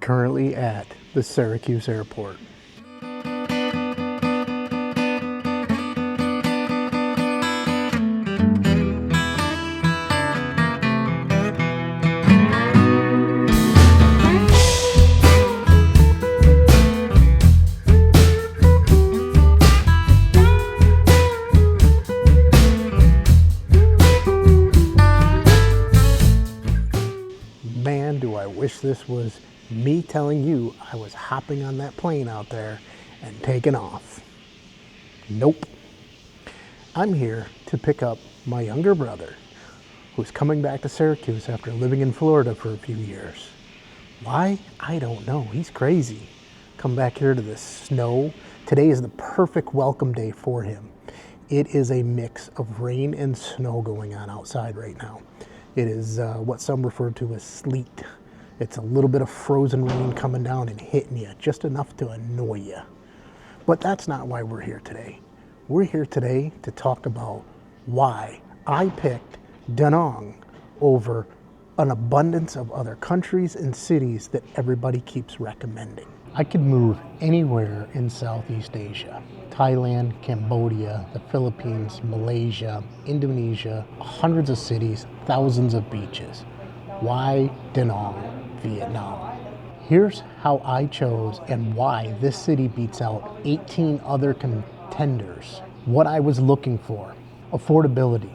currently at the Syracuse airport. Man, do I wish this was me telling you I was hopping on that plane out there and taking off. Nope. I'm here to pick up my younger brother, who's coming back to Syracuse after living in Florida for a few years. Why? I don't know. He's crazy. Come back here to the snow. Today is the perfect welcome day for him. It is a mix of rain and snow going on outside right now. It is what some refer to as sleet. It's a little bit of frozen rain coming down and hitting you, just enough to annoy you. But that's not why we're here today. We're here today to talk about why I picked Da Nang over an abundance of other countries and cities that everybody keeps recommending. I could move anywhere in Southeast Asia. Thailand, Cambodia, the Philippines, Malaysia, Indonesia, hundreds of cities, thousands of beaches. Why Da Nang, Vietnam? Here's how I chose and why this city beats out 18 other contenders. What I was looking for: affordability.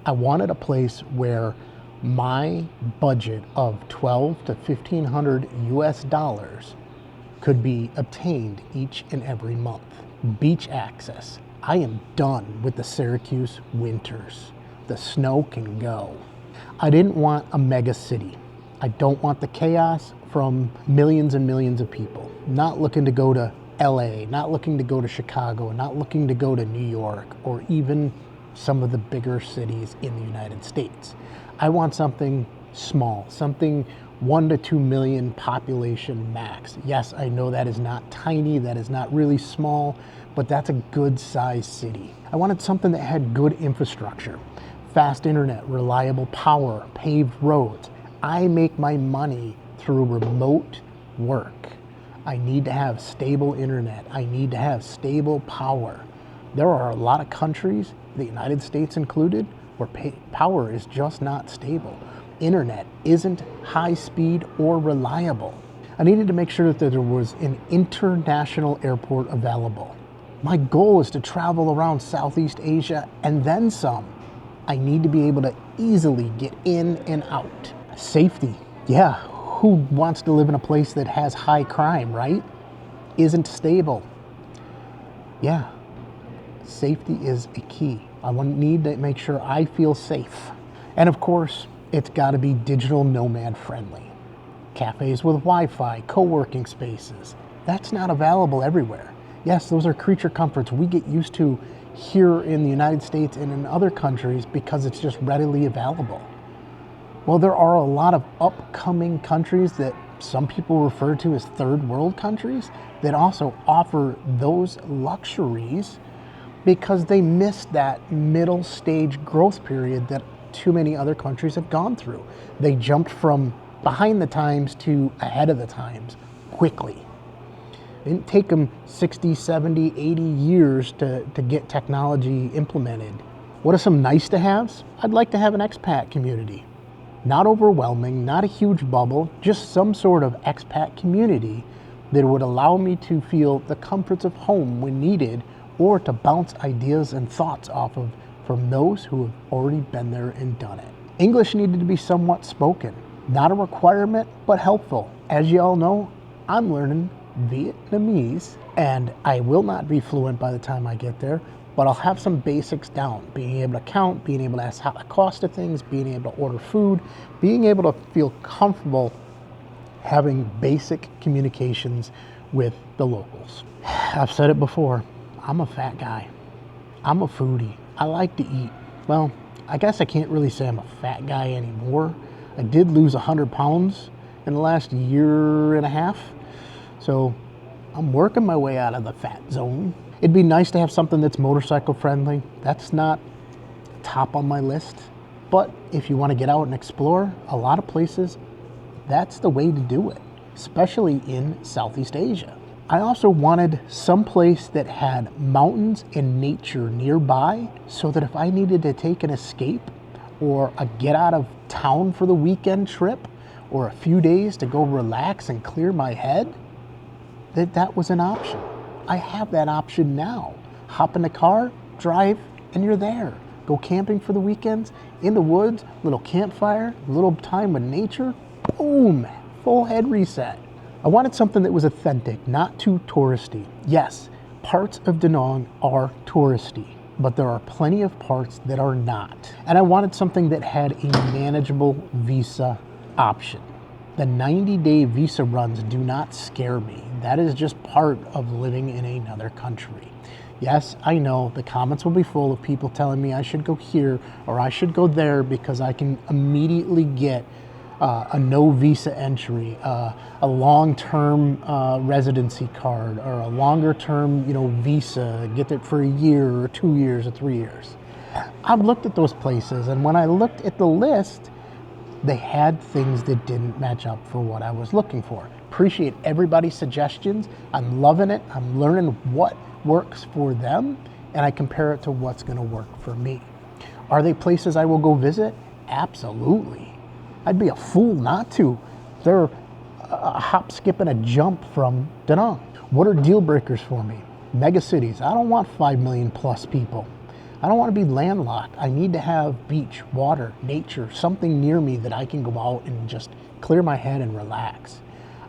I wanted a place where my budget of $1,200 to $1,500 US could be obtained each and every month. Beach access. I am done with the Syracuse winters. The snow can go. I didn't want a mega city. I don't want the chaos from millions and millions of people. Not looking to go to LA, not looking to go to Chicago, not looking to go to New York, or even some of the bigger cities in the United States. I want something small, something 1 to 2 million population max. Yes, I know that is not tiny, that is not really small, but that's a good sized city. I wanted something that had good infrastructure, fast internet, reliable power, paved roads. I make my money through remote work. I need to have stable internet. I need to have stable power. There are a lot of countries, the United States included, where power is just not stable. Internet isn't high speed or reliable. I needed to make sure that there was an international airport available. My goal is to travel around Southeast Asia and then some. I need to be able to easily get in and out. Safety. Yeah, who wants to live in a place that has high crime, right? Isn't stable. Yeah, safety is a key. I need to make sure I feel safe. And of course, it's got to be digital nomad friendly. Cafes with Wi-Fi, co-working spaces. That's not available everywhere. Yes, those are creature comforts we get used to here in the United States and in other countries because it's just readily available. Well, there are a lot of upcoming countries that some people refer to as third world countries that also offer those luxuries because they missed that middle stage growth period that too many other countries have gone through. They jumped from behind the times to ahead of the times quickly. It didn't take them 60, 70, 80 years to get technology implemented. What are some nice to haves? I'd like to have an expat community. Not overwhelming, not a huge bubble, just some sort of expat community that would allow me to feel the comforts of home when needed, or to bounce ideas and thoughts off of from those who have already been there and done it. English needed to be somewhat spoken. Not a requirement, but helpful. As you all know, I'm learning Vietnamese, and I will not be fluent by the time I get there, but I'll have some basics down. Being able to count, being able to ask how the cost of things, being able to order food, being able to feel comfortable having basic communications with the locals. I've said it before, I'm a fat guy. I'm a foodie. I like to eat. Well, I guess I can't really say I'm a fat guy anymore. I did lose 100 pounds in the last year and a half. So I'm working my way out of the fat zone. It'd be nice to have something that's motorcycle friendly. That's not top on my list. But if you want to get out and explore, a lot of places, that's the way to do it. especially in Southeast Asia. I also wanted some place that had mountains and nature nearby so that if I needed to take an escape or a get out of town for the weekend trip or a few days to go relax and clear my head, that was an option. I have that option now. Hop in the car, drive, and you're there. Go camping for the weekends, in the woods, little campfire, little time with nature, boom, full head reset. I wanted something that was authentic, not too touristy. Yes, parts of Da Nang are touristy, but there are plenty of parts that are not. And I wanted something that had a manageable visa option. The 90-day visa runs do not scare me. That is just part of living in another country. Yes, I know the comments will be full of people telling me I should go here or I should go there because I can immediately get a no visa entry, a long-term residency card, or a longer-term, visa, get it for a year or 2 years or 3 years. I've looked at those places, and when I looked at the list, they had things that didn't match up for what I was looking for. Appreciate everybody's suggestions. I'm loving it. I'm learning what works for them, and I compare it to what's going to work for me. Are they places I will go visit? Absolutely. I'd be a fool not to. They're a hop, skip, and a jump from Da Nang. What are deal breakers for me? Mega cities. I don't want 5 million plus people. I don't want to be landlocked. I need to have beach, water, nature, something near me that I can go out and just clear my head and relax.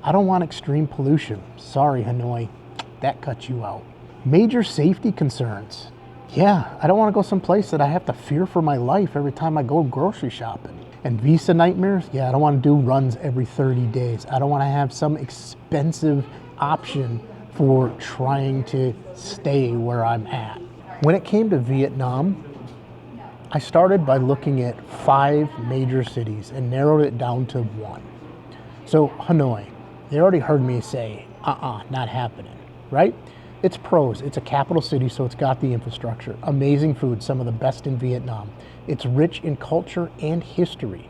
I don't want extreme pollution. Sorry, Hanoi, that cuts you out. Major safety concerns. Yeah, I don't want to go someplace that I have to fear for my life every time I go grocery shopping. And visa nightmares, yeah, I don't want to do runs every 30 days. I don't want to have some expensive option for trying to stay where I'm at. When it came to Vietnam, I started by looking at 5 major cities and narrowed it down to 1. So Hanoi, they already heard me say, not happening, right? It's pros. It's a capital city, so it's got the infrastructure. Amazing food, some of the best in Vietnam. It's rich in culture and history.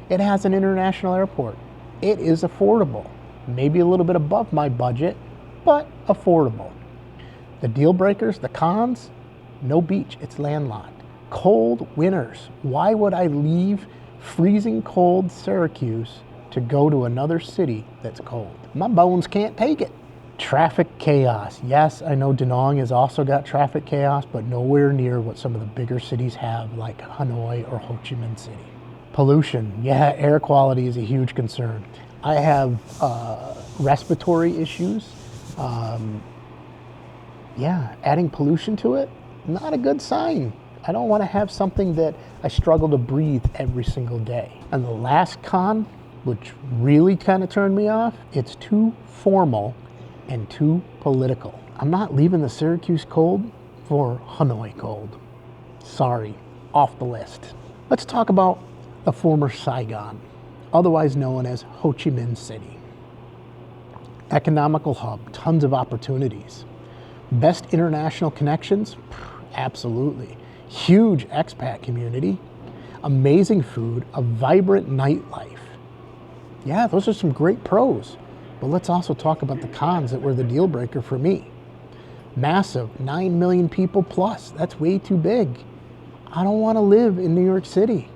It has an international airport. It is affordable. Maybe a little bit above my budget, but affordable. The deal breakers, the cons, no beach. It's landlocked. Cold winters. Why would I leave freezing cold Syracuse to go to another city that's cold? My bones can't take it. Traffic chaos. Yes, I know Da Nang has also got traffic chaos, but nowhere near what some of the bigger cities have, like Hanoi or Ho Chi Minh City. Pollution. Yeah, air quality is a huge concern. I have respiratory issues. Adding pollution to it, not a good sign. I don't want to have something that I struggle to breathe every single day. And the last con, which really kind of turned me off, it's too formal and too political. I'm not leaving the Syracuse cold for Hanoi cold. Sorry, off the list. Let's talk about the former Saigon, otherwise known as Ho Chi Minh City. Economical hub, tons of opportunities. Best international connections? Absolutely. Huge expat community, amazing food, a vibrant nightlife. Yeah, those are some great pros. But let's also talk about the cons that were the deal breaker for me. Massive, 9 million people plus. That's way too big. I don't want to live in New York City.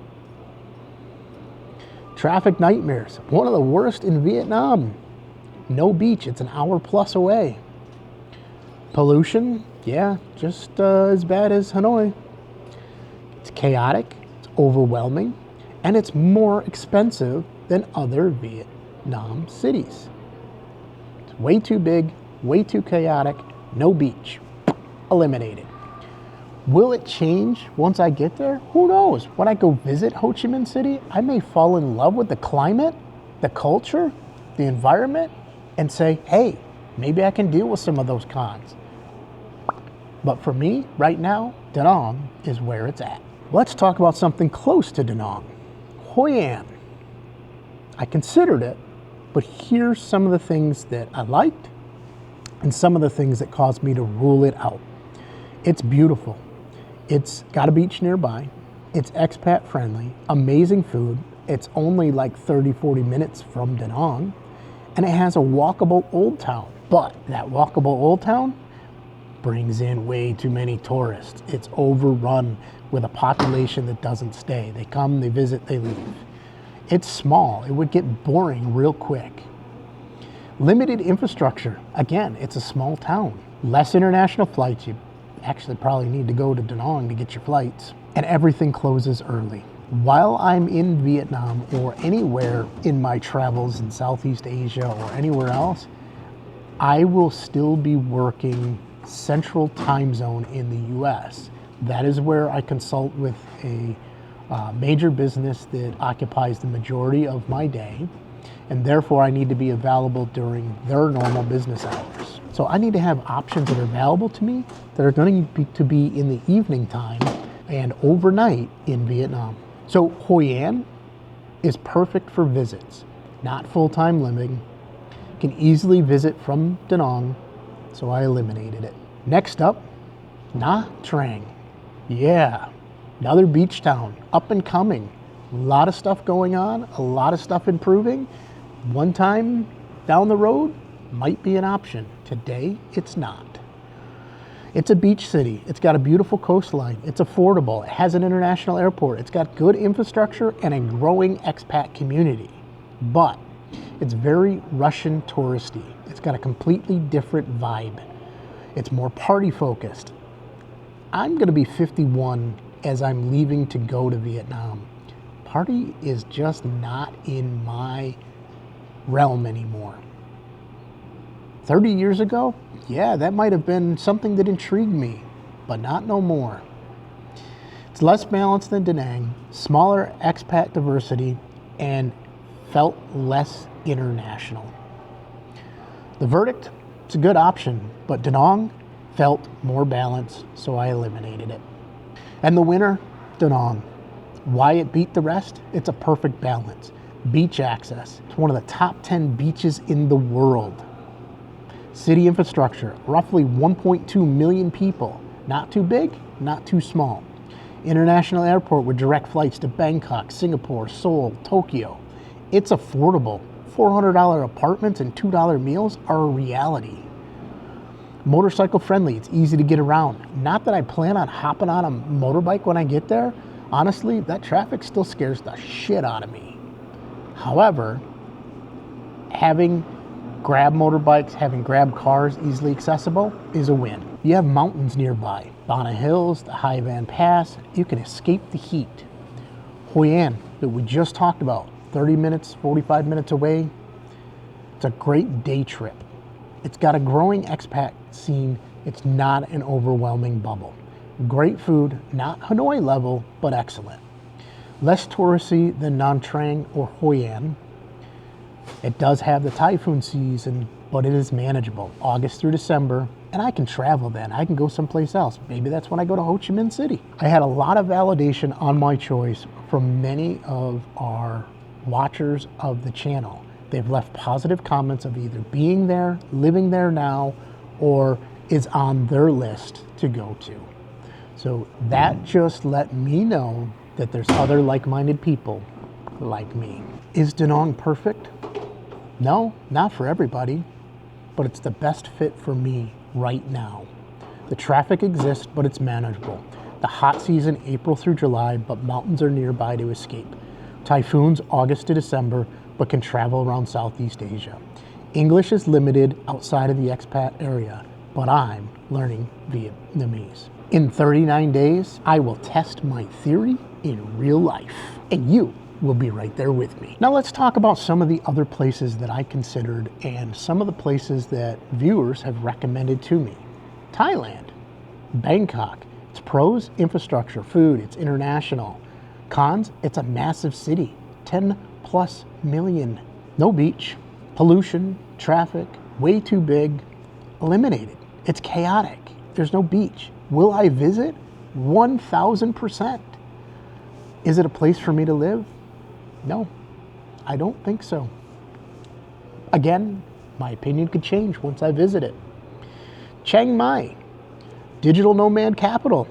Traffic nightmares. One of the worst in Vietnam. No beach. It's an hour plus away. Pollution. Yeah, just as bad as Hanoi. It's chaotic. It's overwhelming. And it's more expensive than other Vietnam cities. Way too big, way too chaotic, no beach. Eliminated. Will it change once I get there? Who knows? When I go visit Ho Chi Minh City, I may fall in love with the climate, the culture, the environment, and say, hey, maybe I can deal with some of those cons. But for me, right now, Da Nang is where it's at. Let's talk about something close to Da Nang. Hoi An. I considered it, but here's some of the things that I liked and some of the things that caused me to rule it out. It's beautiful. It's got a beach nearby. It's expat friendly, amazing food. It's only like 30, 40 minutes from Da Nang. And it has a walkable old town. But that walkable old town brings in way too many tourists. It's overrun with a population that doesn't stay. They come, they visit, they leave. It's small. It would get boring real quick. Limited infrastructure. Again, it's a small town. Less international flights. You actually probably need to go to Da Nang to get your flights. And everything closes early. While I'm in Vietnam or anywhere in my travels in Southeast Asia or anywhere else, I will still be working Central Time Zone in the US. That is where I consult with a major business that occupies the majority of my day, and therefore I need to be available during their normal business hours. So I need to have options that are available to me that are going to be in the evening time and overnight in Vietnam. So Hoi An is perfect for visits, not full-time living. Can easily visit from Da Nang, so I eliminated it. Next up, Nha Trang. Yeah, another beach town, up and coming. A lot of stuff going on, a lot of stuff improving. One time down the road might be an option. Today, it's not. It's a beach city. It's got a beautiful coastline. It's affordable. It has an international airport. It's got good infrastructure and a growing expat community. But it's very Russian touristy. It's got a completely different vibe. It's more party focused. I'm gonna be 51 as I'm leaving to go to Vietnam. Party is just not in my realm anymore. 30 years ago, yeah, that might have been something that intrigued me, but not no more. It's less balanced than Da Nang, smaller expat diversity, and felt less international. The verdict, it's a good option, but Da Nang felt more balanced, so I eliminated it. And the winner, Da Nang. Why it beat the rest? It's a perfect balance. Beach access. It's one of the top 10 beaches in the world. City infrastructure, roughly 1.2 million people. Not too big, not too small. International airport with direct flights to Bangkok, Singapore, Seoul, Tokyo. It's affordable. $400 apartments and $2 meals are a reality. Motorcycle friendly, it's easy to get around. Not that I plan on hopping on a motorbike when I get there. Honestly, that traffic still scares the shit out of me. However, having Grab motorbikes, having Grab cars easily accessible is a win. You have mountains nearby. Bana Hills, the Hai Van Pass, you can escape the heat. Hoi An, that we just talked about, 30 minutes, 45 minutes away. It's a great day trip. It's got a growing expat scene. It's not an overwhelming bubble. Great food, not Hanoi level, but excellent. Less touristy than Nha Trang or Hoi An. It does have the typhoon season, but it is manageable, August through December, and I can travel then. I can go someplace else. Maybe that's when I go to Ho Chi Minh City. I had a lot of validation on my choice from many of our watchers of the channel. They've left positive comments of either being there, living there now, or is on their list to go to. So that just let me know that there's other like-minded people like me. Is Da Nang perfect? No, not for everybody, but it's the best fit for me right now. The traffic exists, but it's manageable. The hot season, April through July, but mountains are nearby to escape. Typhoons, August to December, but can travel around Southeast Asia. English is limited outside of the expat area, but I'm learning Vietnamese. In 39 days, I will test my theory in real life, and you will be right there with me. Now let's talk about some of the other places that I considered and some of the places that viewers have recommended to me. Thailand, Bangkok. Its pros, infrastructure, food, it's international. Cons, it's a massive city, 10 plus million. No beach, pollution, traffic, way too big, eliminated. It's chaotic, there's no beach. Will I visit? 1,000%. Is it a place for me to live? No, I don't think so. Again, my opinion could change once I visit it. Chiang Mai, digital nomad capital.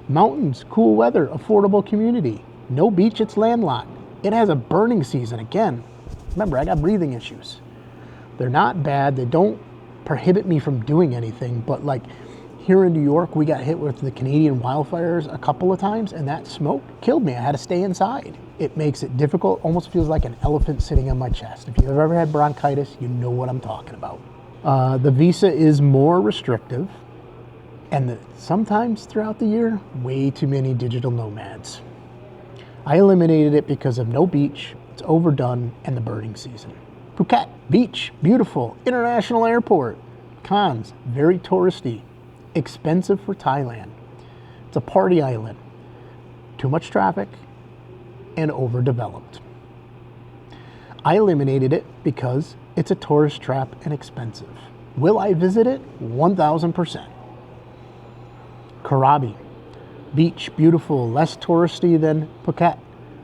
Mountains, cool weather, affordable community. No beach, it's landlocked. It has a burning season. Again, remember, I got breathing issues. They're not bad. They don't prohibit me from doing anything, but like here in New York, we got hit with the Canadian wildfires a couple of times, and that smoke killed me. I had to stay inside. It makes it difficult, almost feels like an elephant sitting on my chest. If you've ever had bronchitis, you know what I'm talking about. The visa is more restrictive, and sometimes throughout the year, way too many digital nomads. I eliminated it because of no beach, it's overdone, and the birding season. Phuket, beach, beautiful, international airport. Cons, very touristy, expensive for Thailand. It's a party island, too much traffic, and overdeveloped. I eliminated it because it's a tourist trap and expensive. Will I visit it? 1000%. Krabi, beach, beautiful, less touristy than Phuket.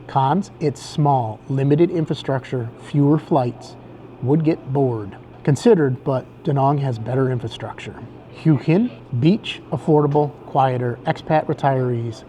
Cons, it's small, limited infrastructure, fewer flights, would get bored. Considered, but Da Nang has better infrastructure. Hue Hin, beach, affordable, quieter, expat retirees.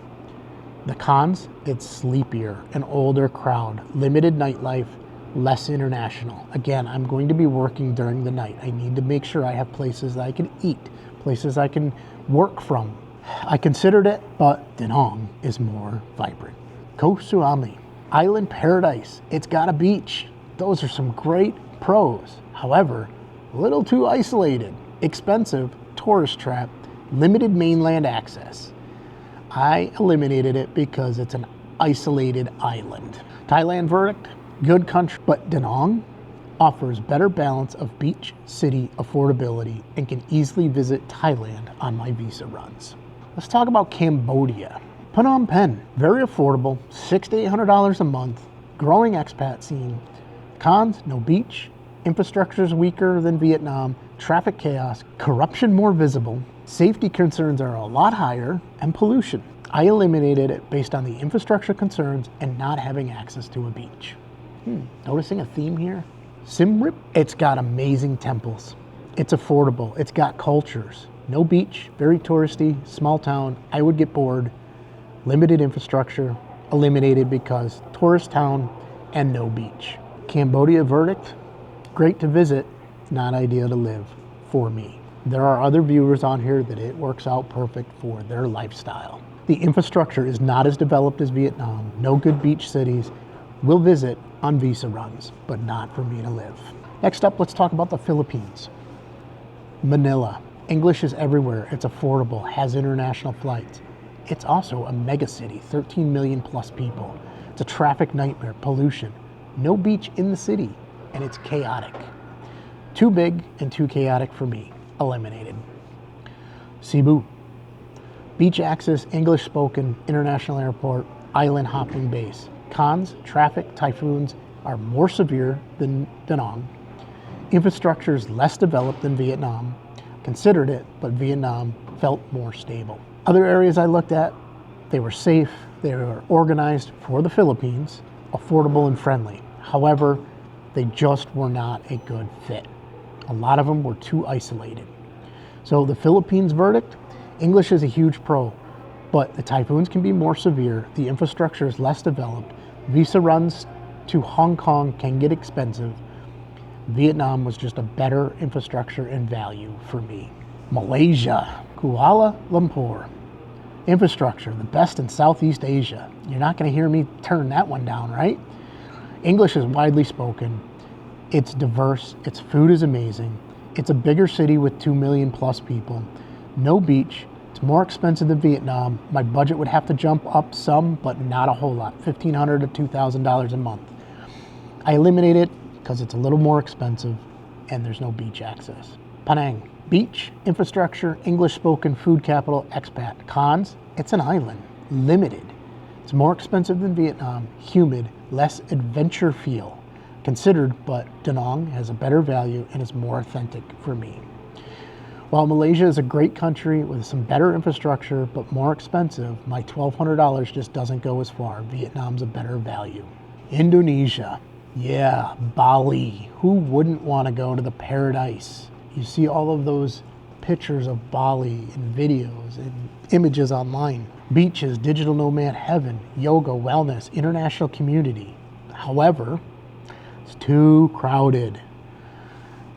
The cons, it's sleepier, an older crowd, limited nightlife, less international. Again, I'm going to be working during the night. I need to make sure I have places that I can eat, places I can work from. I considered it, but Da Nang is more vibrant. Koh Samui, island paradise. It's got a beach. Those are some great pros. However, a little too isolated, expensive, tourist trap, limited mainland access. I eliminated it because it's an isolated island. Thailand verdict, good country, but Da Nang offers better balance of beach, city, affordability, and can easily visit Thailand on my visa runs. Let's talk about Cambodia. Phnom Penh, very affordable, $600 to $800 a month, growing expat scene. Cons, no beach, infrastructure is weaker than Vietnam, traffic chaos, corruption more visible, safety concerns are a lot higher, and pollution. I eliminated it based on the infrastructure concerns and not having access to a beach. Noticing a theme here? Siem Reap, it's got amazing temples. It's affordable, it's got cultures. No beach, very touristy, small town, I would get bored. Limited infrastructure, eliminated because tourist town and no beach. Cambodia verdict, great to visit, not ideal to live for me. There are other viewers on here that it works out perfect for their lifestyle. The infrastructure is not as developed as Vietnam, no good beach cities. We'll visit on visa runs, but not for me to live. Next up, let's talk about the Philippines. Manila, English is everywhere, it's affordable, has international flights. It's also a mega city, 13 million plus people. It's a traffic nightmare, pollution, no beach in the city, and it's chaotic. Too big and too chaotic for me, eliminated. Cebu, beach access, English spoken, international airport, island hopping base. Cons, traffic, typhoons are more severe than Da Nang. Infrastructure is less developed than Vietnam. Considered it, but Vietnam felt more stable. Other areas I looked at, they were safe, they were organized for the Philippines, affordable and friendly. However, they just were not a good fit. A lot of them were too isolated. So the Philippines verdict, English is a huge pro, but the typhoons can be more severe, the infrastructure is less developed, visa runs to Hong Kong can get expensive. Vietnam was just a better infrastructure and value for me. Malaysia, Kuala Lumpur. Infrastructure, the best in Southeast Asia. You're not going to hear me turn that one down, right? English is widely spoken. It's diverse. Its food is amazing. It's a bigger city with 2 million plus people. No beach. It's more expensive than Vietnam. My budget would have to jump up some, but not a whole lot. $1,500 to $2,000 a month. I eliminate it because it's a little more expensive and there's no beach access. Penang, beach, infrastructure, English spoken, food capital, expat. Cons, it's an island, limited. It's more expensive than Vietnam, humid, less adventure feel. Considered, but Da Nang has a better value and is more authentic for me. While Malaysia is a great country with some better infrastructure but more expensive, my $1,200 just doesn't go as far. Vietnam's a better value. Indonesia, yeah, Bali. Who wouldn't want to go to the paradise? You see all of those pictures of Bali and videos and images online. Beaches, digital nomad heaven, yoga, wellness, international community. However, it's too crowded.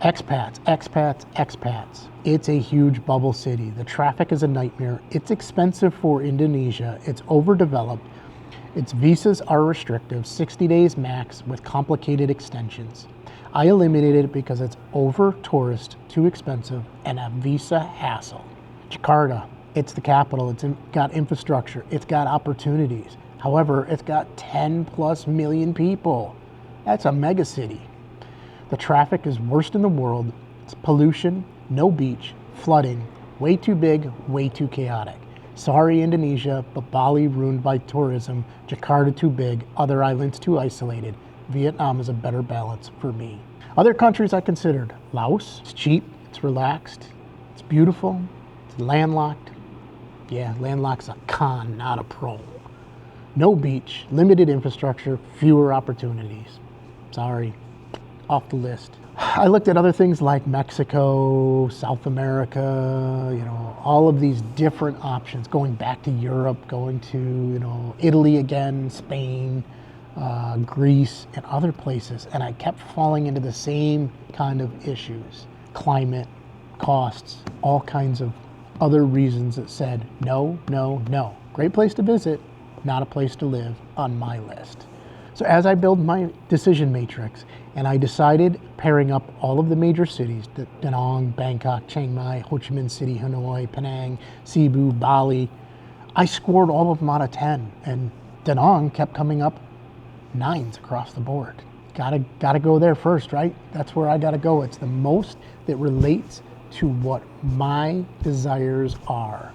Expats, expats, expats. It's a huge bubble city. The traffic is a nightmare. It's expensive for Indonesia. It's overdeveloped. Its visas are restrictive, 60 days max with complicated extensions. I eliminated it because it's over tourist, too expensive, and a visa hassle. Jakarta, it's the capital. It's got infrastructure. It's got opportunities. However, it's got 10 plus million people. That's a mega city. The traffic is worst in the world. It's pollution, no beach, flooding, way too big, way too chaotic. Sorry, Indonesia, but Bali ruined by tourism, Jakarta too big, other islands too isolated. Vietnam is a better balance for me. Other countries I considered: Laos, it's cheap, it's relaxed, it's beautiful, it's landlocked. Yeah, landlocked's a con, not a pro. No beach, limited infrastructure, fewer opportunities. Sorry, off the list. I looked at other things like Mexico, South America, all of these different options, going back to Europe, going to, Italy again, Spain, Greece, and other places. And I kept falling into the same kind of issues: climate, costs, all kinds of other reasons that said, no, no, no. Great place to visit, not a place to live on my list. So as I build my decision matrix, and I decided, pairing up all of the major cities, Da Nang, Bangkok, Chiang Mai, Ho Chi Minh City, Hanoi, Penang, Cebu, Bali, I scored all of them out of 10, and Da Nang kept coming up 9s across the board. Gotta go there first, right? That's where I gotta go. It's the most that relates to what my desires are.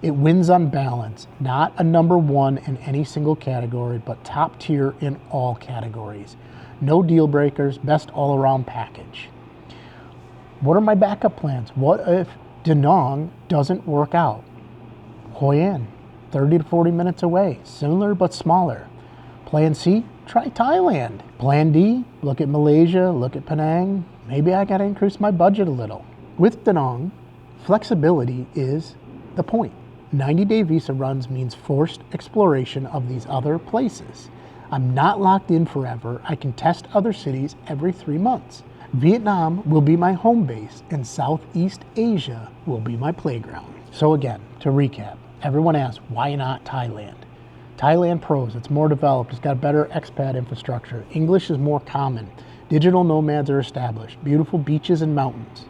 It wins on balance, not a number one in any single category, but top tier in all categories. No deal breakers, best all around package. What are my backup plans? What if Da Nang doesn't work out? Hoi An, 30 to 40 minutes away, similar but smaller. Plan C, try Thailand. Plan D, look at Malaysia, look at Penang. Maybe I gotta increase my budget a little. With Da Nang, flexibility is the point. 90-day visa runs means forced exploration of these other places. I'm not locked in forever. I can test other cities every 3 months. Vietnam will be my home base, and Southeast Asia will be my playground. So again, to recap, everyone asks, why not Thailand? Thailand pros, it's more developed, it's got better expat infrastructure. English is more common. Digital nomads are established. Beautiful beaches and mountains.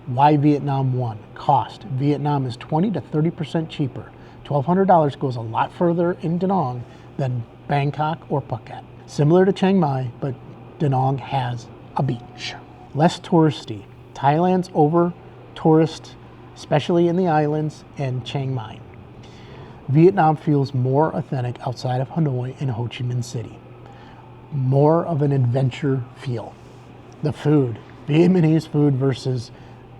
Why Vietnam 1? Cost. Vietnam is 20 to 30% cheaper. $1,200 goes a lot further in Da Nang than Bangkok or Phuket. Similar to Chiang Mai, but Da Nang has a beach. Less touristy. Thailand's over tourist, especially in the islands and Chiang Mai. Vietnam feels more authentic outside of Hanoi and Ho Chi Minh City. More of an adventure feel. The food. Vietnamese food versus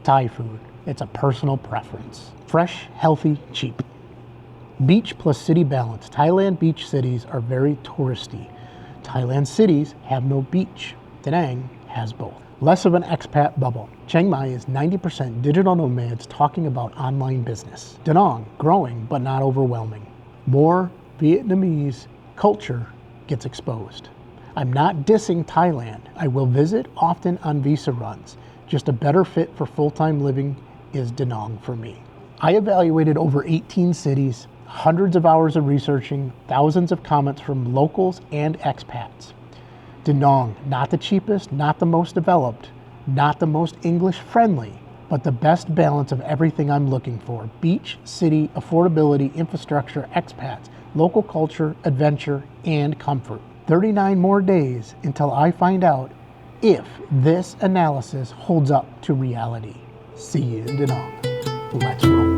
Thai food. It's a personal preference. Fresh, healthy, cheap. Beach plus city balance. Thailand beach cities are very touristy. Thailand cities have no beach. Da Nang has both. Less of an expat bubble. Chiang Mai is 90% digital nomads talking about online business. Da Nang, growing but not overwhelming. More Vietnamese culture gets exposed. I'm not dissing Thailand. I will visit often on visa runs. Just a better fit for full-time living is Da Nang for me. I evaluated over 18 cities, hundreds of hours of researching, thousands of comments from locals and expats. Da Nang, not the cheapest, not the most developed, not the most English friendly, but the best balance of everything I'm looking for. Beach, city, affordability, infrastructure, expats, local culture, adventure, and comfort. 39 more days until I find out if this analysis holds up to reality. See you in Da Nang. Let's roll.